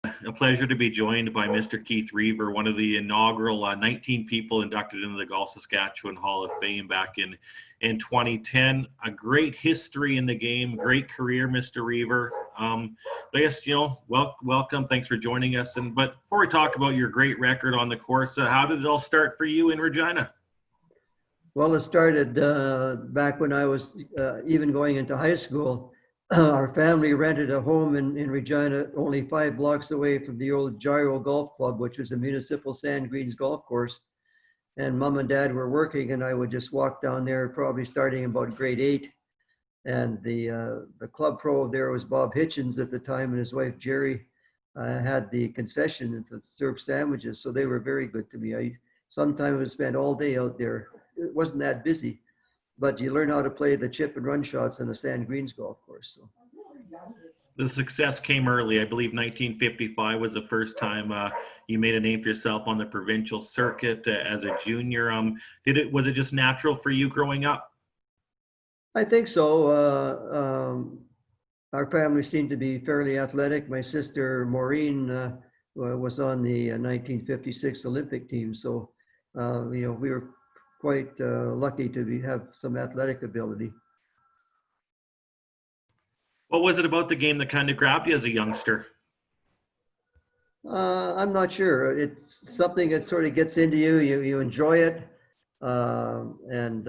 A pleasure to be joined by Mr. Keith Rever, one of the inaugural 19 people inducted into the Golf Saskatchewan Hall of Fame back in 2010. A great history in the game, great career, Mr. Rever. I guess, welcome. Thanks for joining us. But before we talk about your great record on the course, how did it all start for you in Regina? Well, it started back when I was even going into high school. Our family rented a home in Regina, only 5 blocks away from the old Gyro Golf Club, which was a municipal sand greens golf course. And Mom and Dad were working, and I would just walk down there, probably starting about grade 8. And the club pro there was Bob Hitchens at the time, and his wife Jerry had the concession to serve sandwiches. So they were very good to me. I sometimes would spend all day out there. It wasn't that busy, but you learn how to play the chip and run shots on a sand greens golf course. So the success came early. I believe 1955 was the first time you made a name for yourself on the provincial circuit as a junior. Was it just natural for you growing up? I think so. Our family seemed to be fairly athletic. My sister Maureen was on the 1956 Olympic team, so we were quite lucky to have some athletic ability. What was it about the game that kind of grabbed you as a youngster? I'm not sure. It's something that sort of gets into you. You enjoy it, and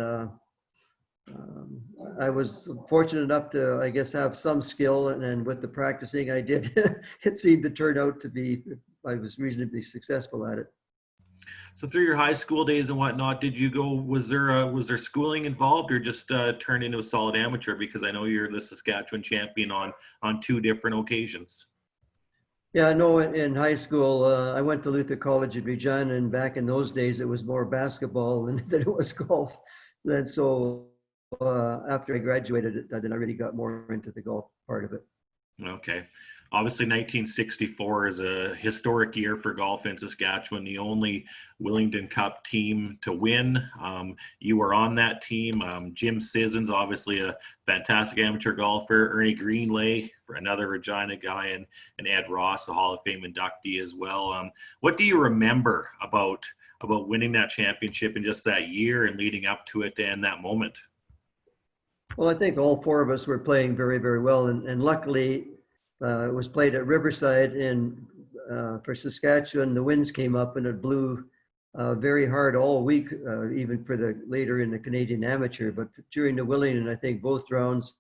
I was fortunate enough to, I guess, have some skill, and with the practicing I did, it seemed to turn out to be. I was reasonably successful at it. So through your high school days and whatnot, did you go, was there schooling involved, or just turned into a solid amateur? Because I know you're the Saskatchewan champion on 2 different occasions. Yeah, no, in high school, I went to Luther College in Regina, and back in those days, it was more basketball than it was golf. And so after I graduated, then I really got more into the golf part of it. Okay. Obviously, 1964 is a historic year for golf in Saskatchewan, the only Willingdon Cup team to win. You were on that team. Jim Sissons, obviously a fantastic amateur golfer. Ernie Greenlay, for another Regina guy, and Ed Ross, the Hall of Fame inductee as well. What do you remember about winning that championship in just that year and leading up to it and that moment? Well, I think all 4 of us were playing very, very well, and luckily, it was played at Riverside, and for Saskatchewan, the winds came up and it blew very hard all week, even for the later in the Canadian Amateur. But during the Willingdon, I think both rounds,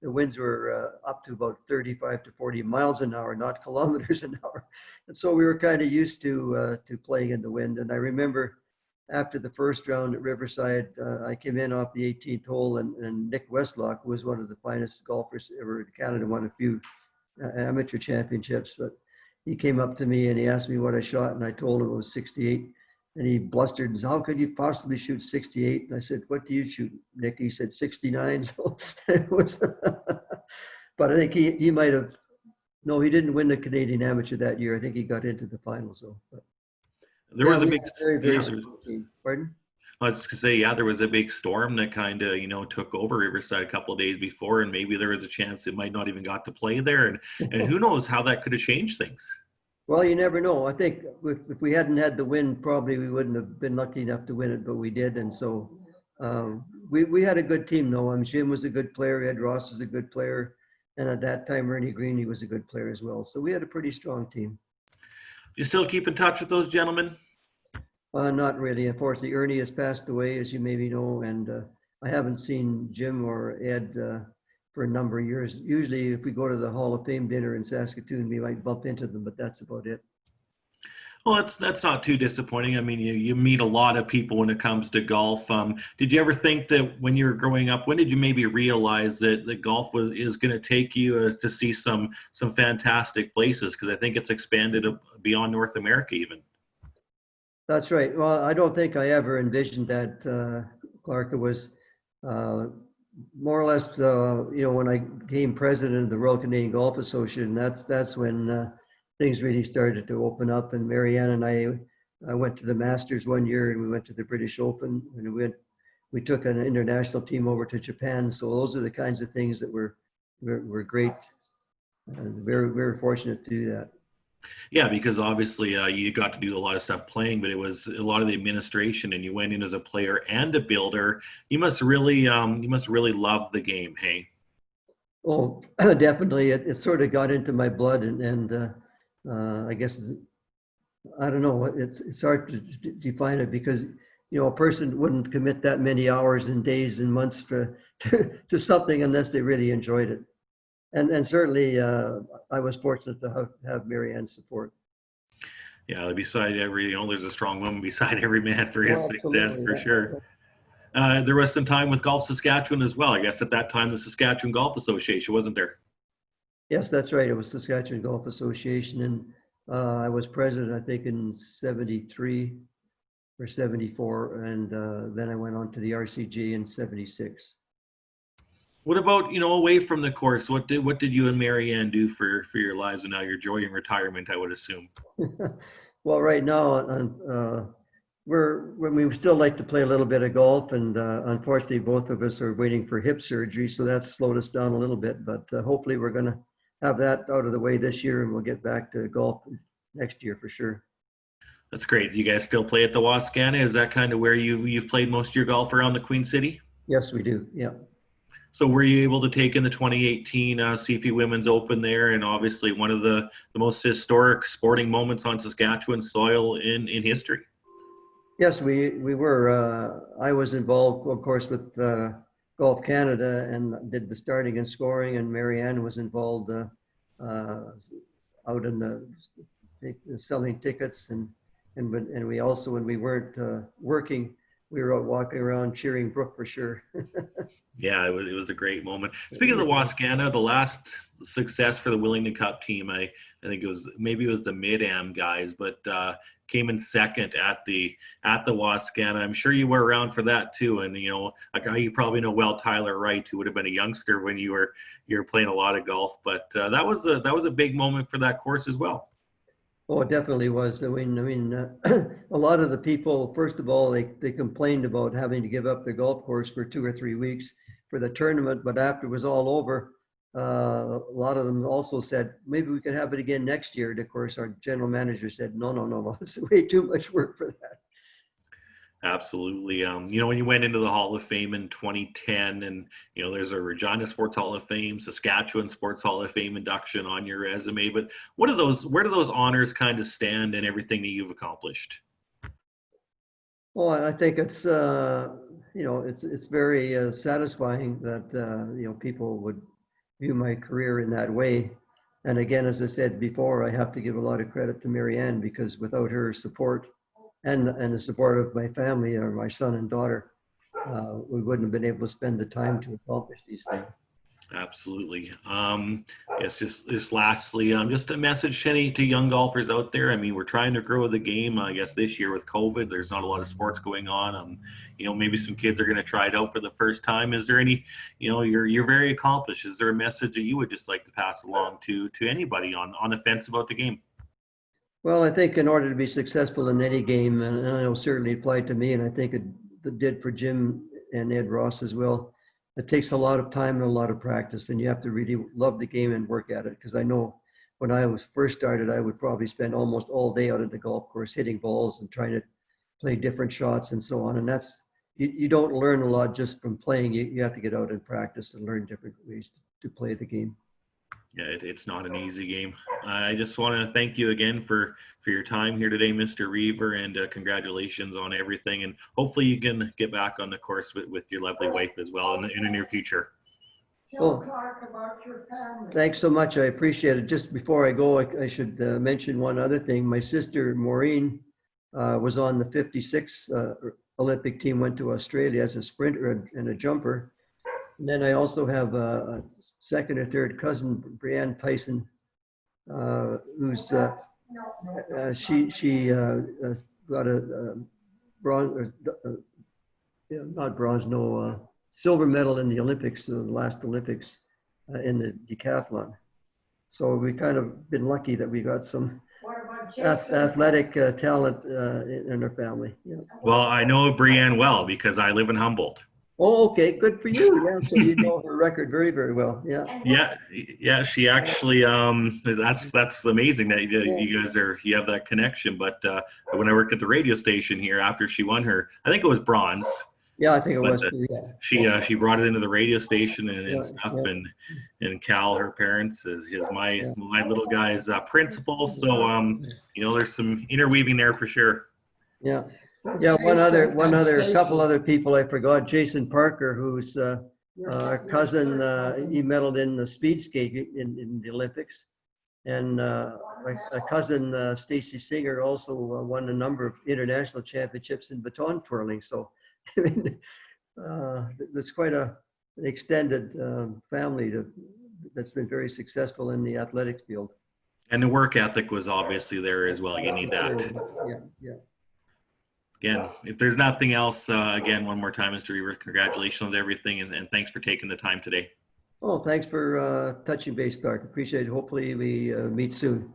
the winds were up to about 35 to 40 miles an hour, not kilometers an hour. And so we were kind of used to playing in the wind. And I remember after the first round at Riverside, I came in off the 18th hole, and Nick Westlock, who was one of the finest golfers ever in Canada, won a few amateur championships, but he came up to me and he asked me what I shot, and I told him it was 68, and he blustered and said, "How could you possibly shoot 68?" And I said, "What do you shoot, Nick?" He said 69. So it was, but I think he might have, no, he didn't win the Canadian Amateur that year. I think he got into the finals though. But there was a big, very strong team. Pardon? I was just gonna say, yeah, there was a big storm that kind of, took over Riverside a couple of days before, and maybe there was a chance it might not even got to play there, and who knows how that could have changed things. Well, you never know. I think if we hadn't had the win, probably we wouldn't have been lucky enough to win it, but we did, and so we had a good team though. Jim was a good player, Ed Ross was a good player, and at that time Ernie Greenley was a good player as well. So we had a pretty strong team. Do you still keep in touch with those gentlemen? Not really. Unfortunately, Ernie has passed away, as you maybe know, and I haven't seen Jim or Ed for a number of years. Usually, if we go to the Hall of Fame dinner in Saskatoon, we might bump into them, but that's about it. Well, that's not too disappointing. I mean, you meet a lot of people when it comes to golf. Did you ever think that when you were growing up, when did you maybe realize that golf is going to take you to see some fantastic places? Because I think it's expanded beyond North America even. That's right. Well, I don't think I ever envisioned that, Clark. It was more or less, when I became president of the Royal Canadian Golf Association, that's when things really started to open up. And Marianne and I went to the Masters one year, and we went to the British Open, and we took an international team over to Japan. So those are the kinds of things that were great, and very, very fortunate to do that. Yeah, because obviously you got to do a lot of stuff playing, but it was a lot of the administration, and you went in as a player and a builder. You must really love the game, hey? Oh, definitely. It sort of got into my blood, I guess I don't know. It's hard to define it because a person wouldn't commit that many hours and days and months to something unless they really enjoyed it. And certainly, I was fortunate to have Mary Ann's support. Yeah, beside every, there's a strong woman beside every man for his Oh, success, absolutely. for sure. There was some time with Golf Saskatchewan as well. I guess at that time, the Saskatchewan Golf Association, wasn't there? Yes, that's right. It was Saskatchewan Golf Association, and I was president, I think, in '73 or '74, and then I went on to the RCG in '76. What about, away from the course? What did you and Mary Ann do for your lives and now your joy in retirement, I would assume? Well, right now, we still like to play a little bit of golf, and unfortunately, both of us are waiting for hip surgery, so that's slowed us down a little bit. But hopefully, we're going to have that out of the way this year, and we'll get back to golf next year for sure. That's great. You guys still play at the WASC Anna? Is that kind of where you've played most of your golf around the Queen City? Yes, we do. Yeah. So were you able to take in the 2018 CP Women's Open there, and obviously one of the most historic sporting moments on Saskatchewan soil in history? Yes, we were. I was involved, of course, with Golf Canada and did the starting and scoring, and Mary Ann was involved out in the selling tickets, and we also, when we weren't working, we were out walking around cheering Brooke for sure. Yeah, it was a great moment. Speaking of the WASC Anna, the last success for the Willingdon Cup team, I think it was the Mid-Am guys, but came in second at the WASC Anna. I'm sure you were around for that too, and a guy you probably know well, Tyler Wright, who would have been a youngster when you were playing a lot of golf, but that was a big moment for that course as well. Oh, it definitely was. I mean, a lot of the people, first of all, they complained about having to give up their golf course for 2 or 3 weeks for the tournament, but after it was all over, a lot of them also said, maybe we can have it again next year. And of course, our general manager said, no, it's way too much work for that. Absolutely. When you went into the Hall of Fame in 2010, and there's a Regina Sports Hall of Fame, Saskatchewan Sports Hall of Fame induction on your resume, but where do those honors kind of stand in everything that you've accomplished? Well, I think it's it's very satisfying that people would view my career in that way. And again, as I said before, I have to give a lot of credit to Mary Ann, because without her support and the support of my family, or my son and daughter, we wouldn't have been able to spend the time to accomplish these things. Absolutely. Yes, just lastly, just a message to young golfers out there. I mean, we're trying to grow the game. I guess this year with COVID, there's not a lot of sports going on. Maybe some kids are going to try it out for the first time. Is there any, you're very accomplished. Is there a message that you would just like to pass along to anybody on the fence about the game? Well, I think in order to be successful in any game, and it'll certainly apply to me, and I think it did for Jim and Ed Ross as well, it takes a lot of time and a lot of practice, and you have to really love the game and work at it. Because I know when I was first started, I would probably spend almost all day out at the golf course hitting balls and trying to play different shots and so on. And that's, you don't learn a lot just from playing. You have to get out and practice and learn different ways to play the game. Yeah, it's not an easy game. I just want to thank you again for your time here today, Mr. Rever, and congratulations on everything. And hopefully you can get back on the course with your lovely wife as well in the near future. Well, thanks so much. I appreciate it. Just before I go, I should mention one other thing. My sister, Maureen, was on the 56 Olympic team, went to Australia as a sprinter and a jumper. And then I also have a second or third cousin, Brianne Tyson, who's she got a bronze, not bronze, no, silver medal in the Olympics, the last Olympics, in the decathlon. So we kind of been lucky that we got some athletic talent in our family. Yeah. Well, I know Brianne well because I live in Humboldt. Oh, okay, good for you. Yeah, so you know her record very, very well. Yeah. Yeah, she actually that's amazing that Yeah, you guys you have that connection. But when I worked at the radio station here after she won her, I think it was bronze, yeah, I think it but was too. Yeah, she brought it into the radio station and yeah, stuff, yeah, and Cal, her parents, is yeah. my little guy's principal. So Yeah. there's some interweaving there for sure. Yeah. Well, Yeah, thanks, one and other, couple Stacy. other people I forgot. Jason Parker, who's our cousin, he medaled in the speed skate in the Olympics. And my cousin, Stacy Singer, also won a number of international championships in baton twirling. So I mean, there's quite an extended family that's been very successful in the athletics field. And the work ethic was obviously there as well. You need that. Yeah, yeah. Again, if there's nothing else, again, one more time, Mr. Rever, congratulations on everything, and thanks for taking the time today. Oh, thanks for touching base, Clark. Appreciate it. Hopefully we meet soon.